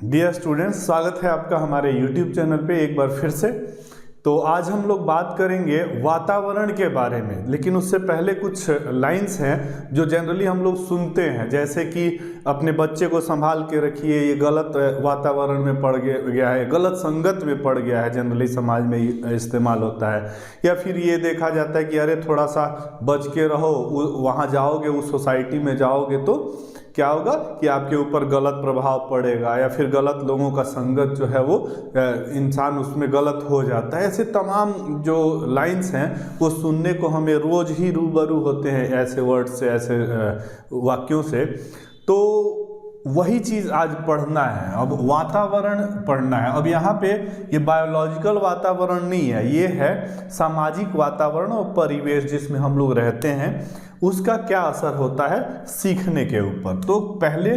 Dear students, स्वागत है आपका हमारे YouTube चैनल पे एक बार फिर से। तो आज हम लोग बात करेंगे वातावरण के बारे में, लेकिन उससे पहले कुछ लाइंस हैं जो जनरली हम लोग सुनते हैं, जैसे कि अपने बच्चे को संभाल के रखिए, ये गलत वातावरण में पड़ गया है, गलत संगत में पड़ गया है, जनरली समाज में इस्तेमाल होता है। या फिर ये देखा जाता है कि अरे थोड़ा सा बच के रहो, वहाँ जाओगे, उस सोसाइटी में जाओगे तो क्या होगा कि आपके ऊपर गलत प्रभाव पड़ेगा, या फिर गलत लोगों का संगत जो है वो इंसान उसमें गलत हो जाता है। ऐसे तमाम जो लाइंस हैं वो सुनने को हमें रोज ही रूबरू होते हैं, ऐसे वर्ड से, ऐसे वाक्यों से। तो वही चीज़ आज पढ़ना है, अब वातावरण पढ़ना है। अब यहाँ पे ये बायोलॉजिकल वातावरण नहीं है, ये है सामाजिक वातावरण और परिवेश जिसमें हम लोग रहते हैं, उसका क्या असर होता है सीखने के ऊपर। तो पहले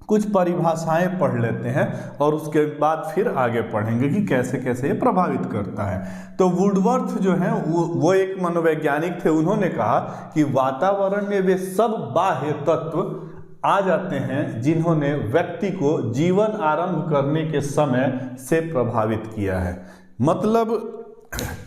कुछ परिभाषाएं पढ़ लेते हैं और उसके बाद फिर आगे पढ़ेंगे कि कैसे कैसे ये प्रभावित करता है। तो वुडवर्थ जो है वो एक मनोवैज्ञानिक थे, उन्होंने कहा कि वातावरण में वे सब बाह्य तत्व आ जाते हैं जिन्होंने व्यक्ति को जीवन आरंभ करने के समय से प्रभावित किया है। मतलब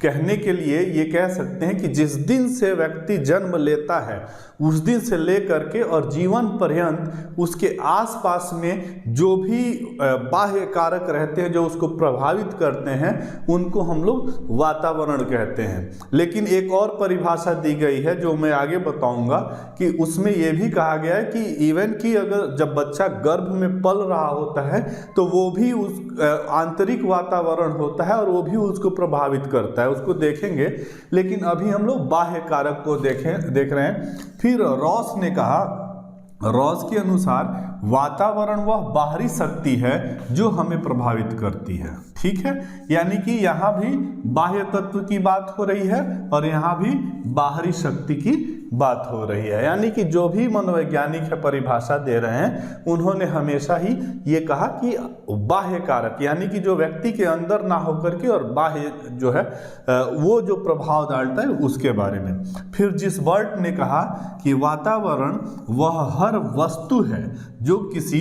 कहने के लिए ये कह सकते हैं कि जिस दिन से व्यक्ति जन्म लेता है उस दिन से लेकर के और जीवन पर्यंत उसके आसपास में जो भी बाह्य कारक रहते हैं जो उसको प्रभावित करते हैं उनको हम लोग वातावरण कहते हैं। लेकिन एक और परिभाषा दी गई है जो मैं आगे बताऊंगा कि उसमें यह भी कहा गया है कि इवन कि अगर जब बच्चा गर्भ में पल रहा होता है तो वो भी उस आंतरिक वातावरण होता है और वो भी उसको प्रभावित करता है, उसको देखेंगे। लेकिन अभी हम लोग बाह्य कारक को देख रहे हैं। फिर रॉस ने कहा, रॉस के अनुसार वातावरण वह बाहरी शक्ति है जो हमें प्रभावित करती है। ठीक है, यानी कि यहाँ भी बाह्य तत्व की बात हो रही है और यहाँ भी बाहरी शक्ति की बात हो रही है। यानी कि जो भी मनोवैज्ञानिक है परिभाषा दे रहे हैं उन्होंने हमेशा ही ये कहा कि बाह्य कारक, यानी कि जो व्यक्ति के अंदर ना होकर के और बाह्य जो है वो जो प्रभाव डालता है उसके बारे में। फिर जिस वर्ट ने कहा कि वातावरण वह हर वस्तु है जो किसी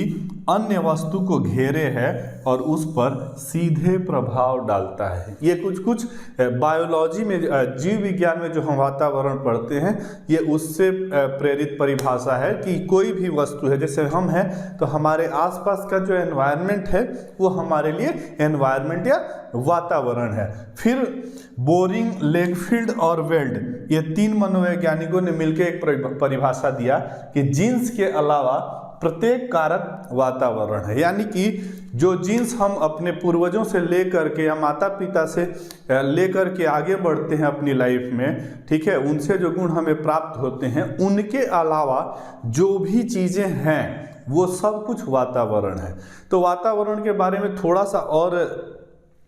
अन्य वस्तु को घेरे है और उस पर सीधे प्रभाव डालता है। ये कुछ बायोलॉजी में, जीव विज्ञान में जो हम वातावरण पढ़ते हैं ये उससे प्रेरित परिभाषा है कि कोई भी वस्तु है, जैसे हम हैं तो हमारे आसपास का जो एनवायरनमेंट है वो हमारे लिए एनवायरनमेंट या वातावरण है। फिर बोरिंग, लेगफील्ड और वेल्ड, ये तीन मनोवैज्ञानिकों ने मिलकर एक परिभाषा दिया कि जीन्स के अलावा प्रत्येक कारक वातावरण है। यानी कि जो जीन्स हम अपने पूर्वजों से लेकर के या माता पिता से लेकर के आगे बढ़ते हैं अपनी लाइफ में, ठीक है, उनसे जो गुण हमें प्राप्त होते हैं, उनके अलावा जो भी चीज़ें हैं वो सब कुछ वातावरण है। तो वातावरण के बारे में थोड़ा सा और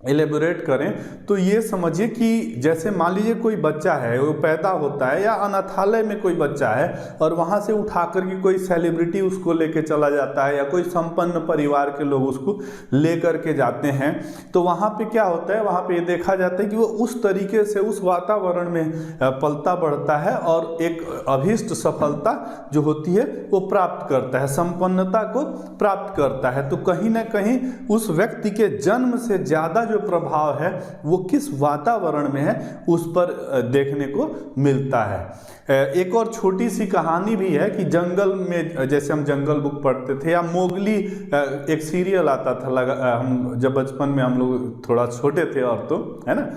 एलेबोरेट करें तो ये समझिए कि जैसे मान लीजिए कोई बच्चा है, वो पैदा होता है या अनाथालय में कोई बच्चा है और वहाँ से उठा करके कोई सेलिब्रिटी उसको लेके चला जाता है या कोई संपन्न परिवार के लोग उसको ले करके जाते हैं, तो वहाँ पे क्या होता है, वहाँ पे ये देखा जाता है कि वो उस तरीके से उस वातावरण में पलता बढ़ता है और एक अभीष्ट सफलता जो होती है वो प्राप्त करता है, संपन्नता को प्राप्त करता है। तो कहीं ना कहीं उस व्यक्ति के जन्म से ज़्यादा जो प्रभाव है वो किस वातावरण में है उस पर देखने को मिलता है। एक और छोटी सी कहानी भी है कि जंगल में, जैसे हम जंगल बुक पढ़ते थे या मोगली एक सीरियल आता था, हम जब बचपन में हम लोग थोड़ा छोटे थे और तो है ना,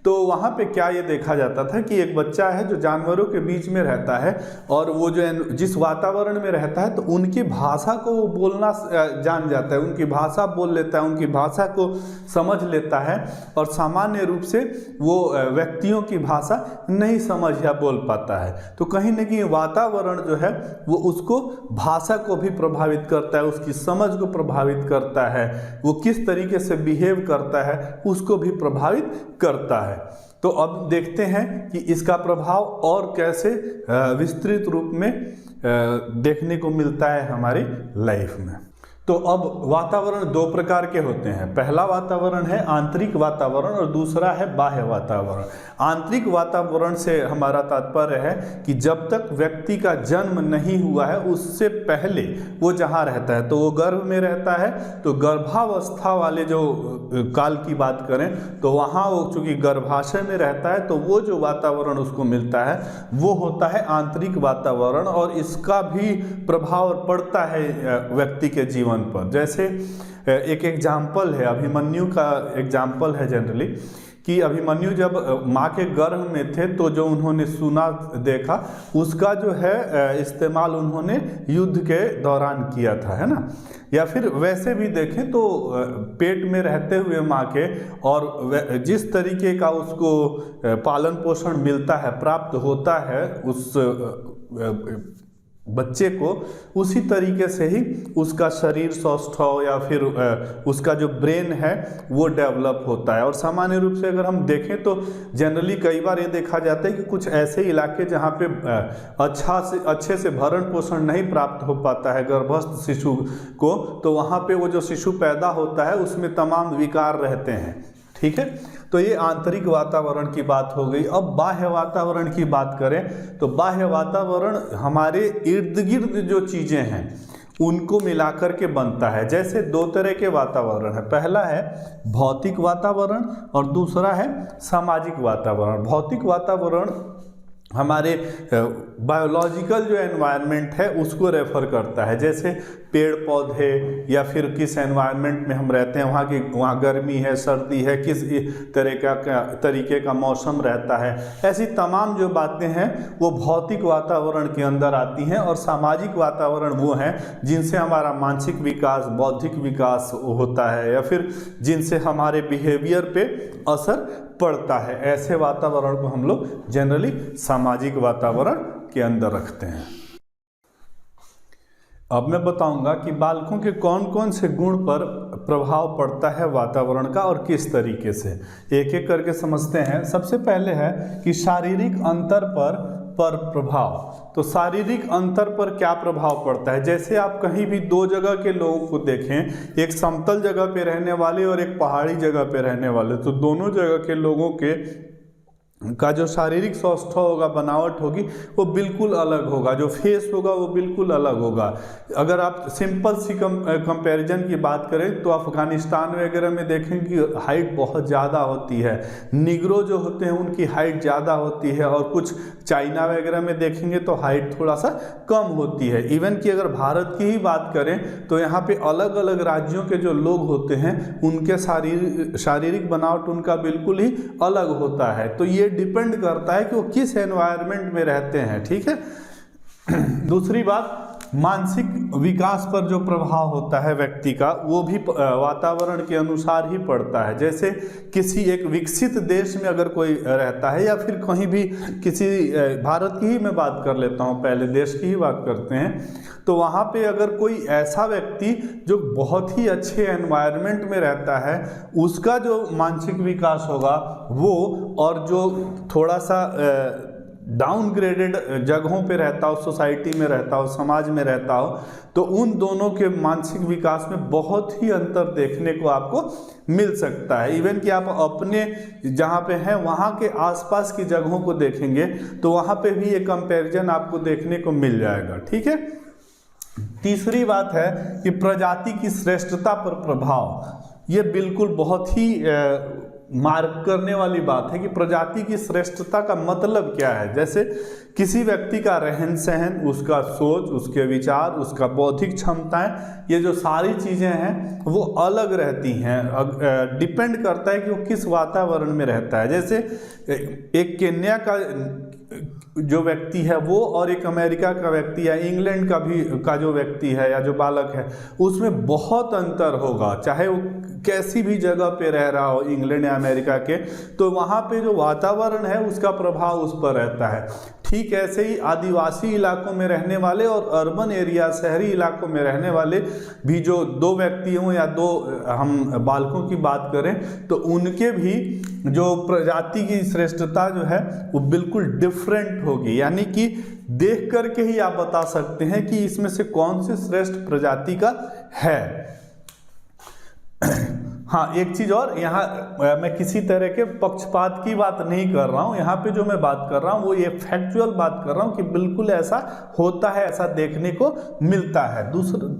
तो वहाँ पे क्या ये देखा जाता था कि एक बच्चा है जो जानवरों के बीच में रहता है और वो जो जिस वातावरण में रहता है तो उनकी भाषा को वो बोलना जान जाता है, उनकी भाषा बोल लेता है, उनकी भाषा को समझ लेता है और सामान्य रूप से वो व्यक्तियों की भाषा नहीं समझ या बोल पाता है। तो कहीं ना कहीं वातावरण जो है वो उसको भाषा को भी प्रभावित करता है, उसकी समझ को प्रभावित करता है, वो किस तरीके से बिहेव करता है उसको भी प्रभावित करता है। तो अब देखते हैं कि इसका प्रभाव और कैसे विस्तृत रूप में देखने को मिलता है हमारी लाइफ में। तो अब वातावरण दो प्रकार के होते हैं। पहला वातावरण है आंतरिक वातावरण और दूसरा है बाह्य वातावरण। आंतरिक वातावरण से हमारा तात्पर्य है कि जब तक व्यक्ति का जन्म नहीं हुआ है उससे पहले वो जहाँ रहता है, तो वो गर्भ में रहता है, तो गर्भावस्था वाले जो काल की बात करें तो वहाँ वो चूँकि गर्भाशय में रहता है तो वो जो वातावरण उसको मिलता है वो होता है आंतरिक वातावरण, और इसका भी प्रभाव पड़ता है व्यक्ति के जीवन पर। जैसे एक एग्जाम्पल है, अभिमन्यु का एग्जाम्पल है जनरली, कि अभिमन्यु जब माँ के गर्भ में थे तो जो उन्होंने सुना देखा उसका जो है इस्तेमाल उन्होंने युद्ध के दौरान किया था, है ना। या फिर वैसे भी देखें तो पेट में रहते हुए माँ के और जिस तरीके का उसको पालन पोषण मिलता है, प्राप्त होता है उस बच्चे को, उसी तरीके से ही उसका शरीर स्वस्थ हो या फिर उसका जो ब्रेन है वो डेवलप होता है। और सामान्य रूप से अगर हम देखें तो जनरली कई बार ये देखा जाता है कि कुछ ऐसे इलाके जहाँ पे अच्छे से भरण पोषण नहीं प्राप्त हो पाता है गर्भस्थ शिशु को, तो वहाँ पे वो जो शिशु पैदा होता है उसमें तमाम विकार रहते हैं, ठीक है। तो ये आंतरिक वातावरण की बात हो गई। अब बाह्य वातावरण की बात करें तो बाह्य वातावरण हमारे इर्द गिर्द जो चीज़ें हैं उनको मिलाकर के बनता है। जैसे दो तरह के वातावरण है, पहला है भौतिक वातावरण और दूसरा है सामाजिक वातावरण। भौतिक वातावरण हमारे बायोलॉजिकल जो एनवायरनमेंट है उसको रेफर करता है, जैसे पेड़ पौधे या फिर किस एनवायरनमेंट में हम रहते हैं, वहाँ गर्मी है, सर्दी है, किस तरीके का मौसम रहता है, ऐसी तमाम जो बातें हैं वो भौतिक वातावरण के अंदर आती हैं। और सामाजिक वातावरण वो हैं जिनसे हमारा मानसिक विकास, बौद्धिक विकास होता है या फिर जिनसे हमारे बिहेवियर पे असर पड़ता है। ऐसे वातावरण को हम लोग जनरली सामाजिक वातावरण के अंदर रखते हैं। अब मैं बताऊंगा कि बालकों के कौन कौन से गुण पर प्रभाव पड़ता है वातावरण का और किस तरीके से, एक एक करके समझते हैं। सबसे पहले है कि शारीरिक अंतर पर प्रभाव। तो शारीरिक अंतर पर क्या प्रभाव पड़ता है, जैसे आप कहीं भी दो जगह के लोगों को देखें, एक समतल जगह पे रहने वाले और एक पहाड़ी जगह पे रहने वाले, तो दोनों जगह के लोगों के का जो शारीरिक स्वास्थ्य होगा, बनावट होगी, वो बिल्कुल अलग होगा, जो फेस होगा वो बिल्कुल अलग होगा। अगर आप सिंपल सी कंपैरिजन की बात करें तो अफगानिस्तान वगैरह में देखें कि हाइट बहुत ज़्यादा होती है, निग्रो जो होते हैं उनकी हाइट ज़्यादा होती है, और कुछ चाइना वगैरह में देखेंगे तो हाइट थोड़ा सा कम होती है। इवन कि अगर भारत की ही बात करें तो यहाँ पे अलग अलग राज्यों के जो लोग होते हैं उनके शारीरिक बनावट उनका बिल्कुल ही अलग होता है। तो ये डिपेंड करता है कि वो किस एनवायरनमेंट में रहते हैं, ठीक है। दूसरी बात, मानसिक विकास पर जो प्रभाव होता है व्यक्ति का वो भी वातावरण के अनुसार ही पड़ता है। जैसे किसी एक विकसित देश में अगर कोई रहता है या फिर कहीं भी किसी भारत की ही मैं बात कर लेता हूँ, पहले देश की ही बात करते हैं, तो वहाँ पे अगर कोई ऐसा व्यक्ति जो बहुत ही अच्छे एनवायरनमेंट में रहता है उसका जो मानसिक विकास होगा वो, और जो थोड़ा सा डाउनग्रेडेड जगहों पे रहता हो, सोसाइटी में रहता हो, समाज में रहता हो, तो उन दोनों के मानसिक विकास में बहुत ही अंतर देखने को आपको मिल सकता है। इवन कि आप अपने जहाँ पे हैं वहाँ के आसपास की जगहों को देखेंगे तो वहाँ पे भी ये कंपैरिजन आपको देखने को मिल जाएगा, ठीक है। तीसरी बात है कि प्रजाति की श्रेष्ठता पर प्रभाव। ये बिल्कुल बहुत ही मार्क करने वाली बात है कि प्रजाति की श्रेष्ठता का मतलब क्या है। जैसे किसी व्यक्ति का रहन सहन, उसका सोच, उसके विचार, उसका बौद्धिक क्षमताएं, ये जो सारी चीज़ें हैं वो अलग रहती हैं, डिपेंड करता है कि वो किस वातावरण में रहता है। जैसे एक केन्या का जो व्यक्ति है वो और एक अमेरिका का व्यक्ति या इंग्लैंड का जो व्यक्ति है या जो बालक है उसमें बहुत अंतर होगा, चाहे वो कैसी भी जगह पे रह रहा हो, इंग्लैंड या अमेरिका के, तो वहाँ पे जो वातावरण है उसका प्रभाव उस पर रहता है। ठीक ऐसे ही आदिवासी इलाकों में रहने वाले और अर्बन एरिया शहरी इलाकों में रहने वाले भी जो दो व्यक्ति हों या दो हम बालकों की बात करें तो उनके भी जो प्रजाति की श्रेष्ठता जो है वो बिल्कुल डिफरेंट होगी। यानी कि देख करके ही आप बता सकते हैं कि इसमें से कौन सी श्रेष्ठ प्रजाति का है। हाँ, एक चीज और, यहाँ मैं किसी तरह के पक्षपात की बात नहीं कर रहा हूँ, यहाँ पे जो मैं बात कर रहा हूँ वो ये फैक्चुअल बात कर रहा हूँ कि बिल्कुल ऐसा होता है, ऐसा देखने को मिलता है।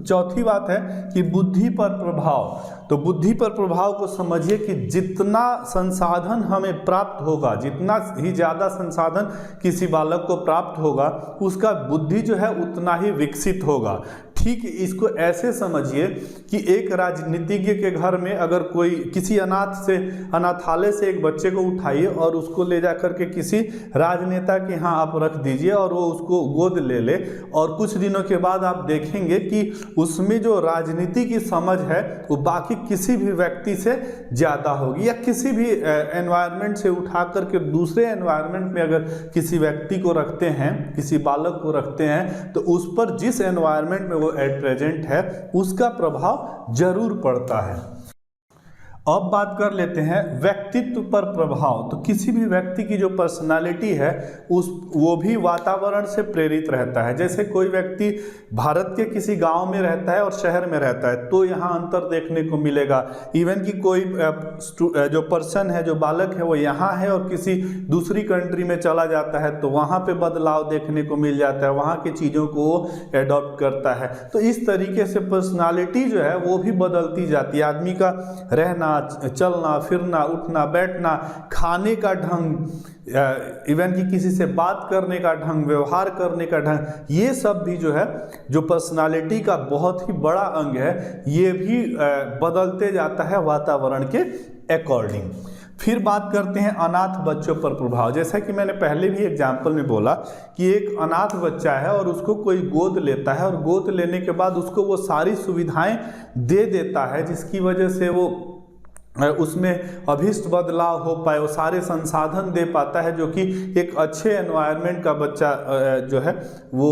चौथी बात है कि बुद्धि पर प्रभाव। तो बुद्धि पर प्रभाव को समझिए कि जितना संसाधन हमें प्राप्त होगा, जितना ही ज़्यादा संसाधन किसी बालक को प्राप्त होगा, उसका बुद्धि जो है उतना ही विकसित होगा। ठीक इसको ऐसे समझिए कि एक राजनीतिज्ञ के घर में अगर कोई किसी अनाथालय से एक बच्चे को उठाइए और उसको ले जाकर के किसी राजनेता के यहाँ आप रख दीजिए और वो उसको गोद ले ले, और कुछ दिनों के बाद आप देखेंगे कि उसमें जो राजनीति की समझ है वो बाकी किसी भी व्यक्ति से ज़्यादा होगी। या किसी भी एनवायरनमेंट से उठा करके दूसरे एनवायरनमेंट में अगर किसी व्यक्ति को रखते हैं, किसी बालक को रखते हैं, तो उस पर जिस एनवायरनमेंट में वो एट प्रेजेंट है उसका प्रभाव जरूर पड़ता है। अब बात कर लेते हैं व्यक्तित्व पर प्रभाव। तो किसी भी व्यक्ति की जो पर्सनालिटी है वो भी वातावरण से प्रेरित रहता है। जैसे कोई व्यक्ति भारत के किसी गांव में रहता है और शहर में रहता है तो यहाँ अंतर देखने को मिलेगा। इवन कि कोई जो पर्सन है, जो बालक है, वो यहाँ है और किसी दूसरी कंट्री में चला जाता है तो वहाँ पे बदलाव देखने को मिल जाता है, वहाँ की चीज़ों को वो एडॉप्ट करता है। तो इस तरीके से पर्सनालिटी जो है वो भी बदलती जाती है। आदमी का रहना, चलना फिरना, उठना बैठना, खाने का ढंग, इवन कि किसी से बात करने का ढंग, व्यवहार करने का ढंग, ये सब भी जो है, जो पर्सनालिटी का बहुत ही बड़ा अंग है, ये भी बदलते जाता है वातावरण के अकॉर्डिंग। फिर बात करते हैं अनाथ बच्चों पर प्रभाव। जैसा कि मैंने पहले भी एग्जाम्पल में बोला कि एक अनाथ बच्चा है और उसको कोई गोद लेता है और गोद लेने के बाद उसको वो सारी सुविधाएं दे देता है जिसकी वजह से वो उसमें अभिष्ट बदलाव हो पाए, वो सारे संसाधन दे पाता है जो कि एक अच्छे एनवायरनमेंट का बच्चा जो है वो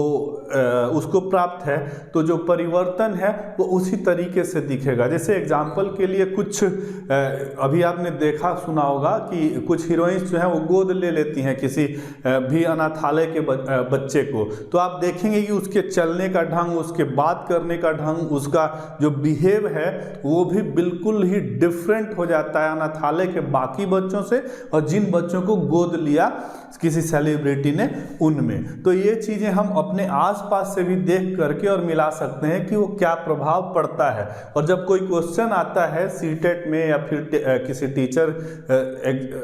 उसको प्राप्त है। तो जो परिवर्तन है वो उसी तरीके से दिखेगा। जैसे एग्जाम्पल के लिए कुछ अभी आपने देखा सुना होगा कि कुछ हीरोइंस जो हैं वो गोद ले लेती हैं किसी भी अनाथालय के बच्चे को, तो आप देखेंगे कि उसके चलने का ढंग, उसके बात करने का ढंग, उसका जो बिहेव है वो भी बिल्कुल ही डिफरेंट हो जाता है अनाथालय के बाकी बच्चों से और जिन बच्चों को गोद लिया किसी सेलिब्रिटी ने उनमें। तो ये चीजें हम अपने आसपास से भी देख करके और मिला सकते हैं कि वो क्या प्रभाव पड़ता है। और जब कोई क्वेश्चन आता है सीटेट में या फिर किसी टीचर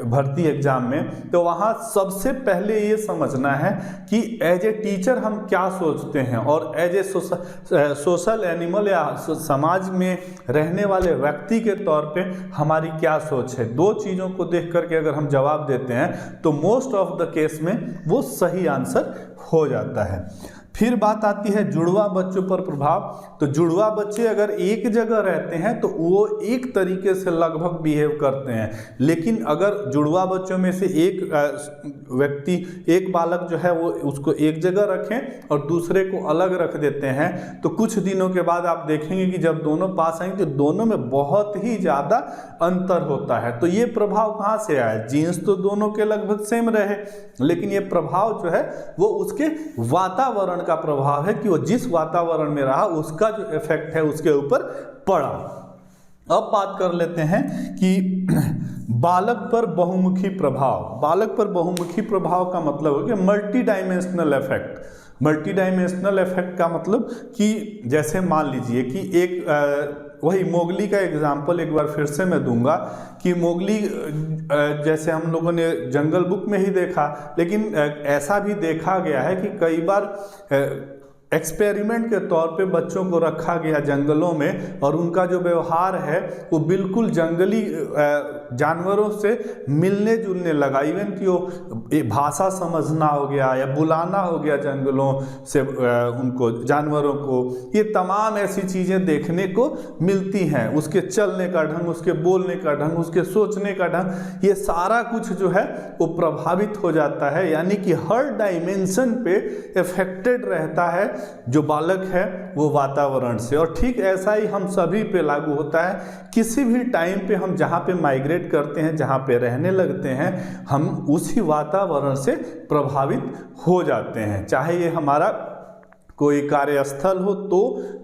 भर्ती एग्जाम में, तो वहाँ सबसे पहले ये समझना है कि एज ए टीचर हम क्या सोचते हैं और एज ए सोशल एनिमल या समाज में रहने वाले व्यक्ति के तौर पे हमारी क्या सोच है। दो चीज़ों को देख करके अगर हम जवाब देते हैं तो मोस्ट ऑफ द केस में वो सही आंसर हो जाता है। फिर बात आती है जुड़वा बच्चों पर प्रभाव। तो जुड़वा बच्चे अगर एक जगह रहते हैं तो वो एक तरीके से लगभग बिहेव करते हैं, लेकिन अगर जुड़वा बच्चों में से एक व्यक्ति, एक बालक जो है वो उसको एक जगह रखें और दूसरे को अलग रख देते हैं तो कुछ दिनों के बाद आप देखेंगे कि जब दोनों पास आएंगे तो दोनों में बहुत ही ज़्यादा अंतर होता है। तो ये प्रभाव कहाँ से आया? जीन्स तो दोनों के लगभग सेम रहे, लेकिन ये प्रभाव जो है वो उसके वातावरण का प्रभाव है कि वो जिस वातावरण में रहा उसका जो इफेक्ट है उसके ऊपर पड़ा। अब बात कर लेते हैं कि बालक पर बहुमुखी प्रभाव। बालक पर बहुमुखी प्रभाव का मतलब है कि multi dimensional effect. Multi dimensional effect का मतलब कि जैसे मान लीजिए कि एक वही मोगली का एग्जाम्पल एक बार फिर से मैं दूंगा कि मोगली जैसे हम लोगों ने जंगल बुक में ही देखा, लेकिन ऐसा भी देखा गया है कि कई बार एक्सपेरिमेंट के तौर पे बच्चों को रखा गया जंगलों में, और उनका जो व्यवहार है वो बिल्कुल जंगली जानवरों से मिलने जुलने लगा। इवन कि वो भाषा समझना हो गया या बुलाना हो गया जंगलों से उनको, जानवरों को, ये तमाम ऐसी चीज़ें देखने को मिलती हैं। उसके चलने का ढंग, उसके बोलने का ढंग, उसके सोचने का ढंग, ये सारा कुछ जो है वो प्रभावित हो जाता है। यानी कि हर डायमेंशन पे इफेक्टेड रहता है जो बालक है वो वातावरण से। और ठीक ऐसा ही हम सभी पे लागू होता है। किसी भी टाइम पे हम जहाँ पे माइग्रेट करते हैं, जहाँ पे रहने लगते हैं, हम उसी वातावरण से प्रभावित हो जाते हैं। चाहे ये हमारा कोई कार्यस्थल हो, तो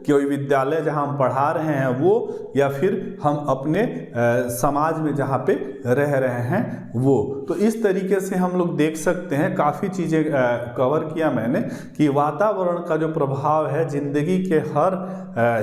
कोई विद्यालय जहाँ हम पढ़ा रहे हैं वो, या फिर हम अपने समाज में जहाँ पे रह रहे हैं वो। तो इस तरीके से हम लोग देख सकते हैं, काफ़ी चीज़ें कवर किया मैंने कि वातावरण का जो प्रभाव है ज़िंदगी के हर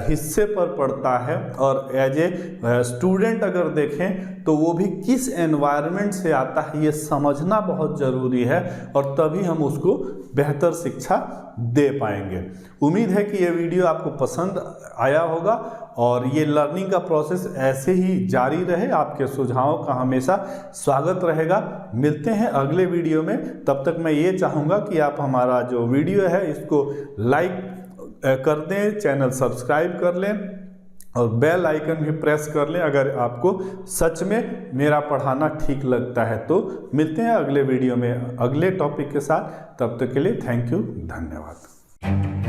हिस्से पर पड़ता है। और एज ए स्टूडेंट अगर देखें तो वो भी किस एनवायरनमेंट से आता है ये समझना बहुत ज़रूरी है, और तभी हम उसको बेहतर शिक्षा दे पाएंगे। उम्मीद है कि ये वीडियो आपको पसंद आया होगा, और ये लर्निंग का प्रोसेस ऐसे ही जारी रहे। आपके सुझावों का हमेशा स्वागत रहेगा। मिलते हैं अगले वीडियो में। तब तक मैं ये चाहूँगा कि आप हमारा जो वीडियो है इसको लाइक कर दें, चैनल सब्सक्राइब कर लें, और बेल आइकन भी प्रेस कर लें अगर आपको सच में मेरा पढ़ाना ठीक लगता है। तो मिलते हैं अगले वीडियो में अगले टॉपिक के साथ। तब तक के लिए थैंक यू, धन्यवाद।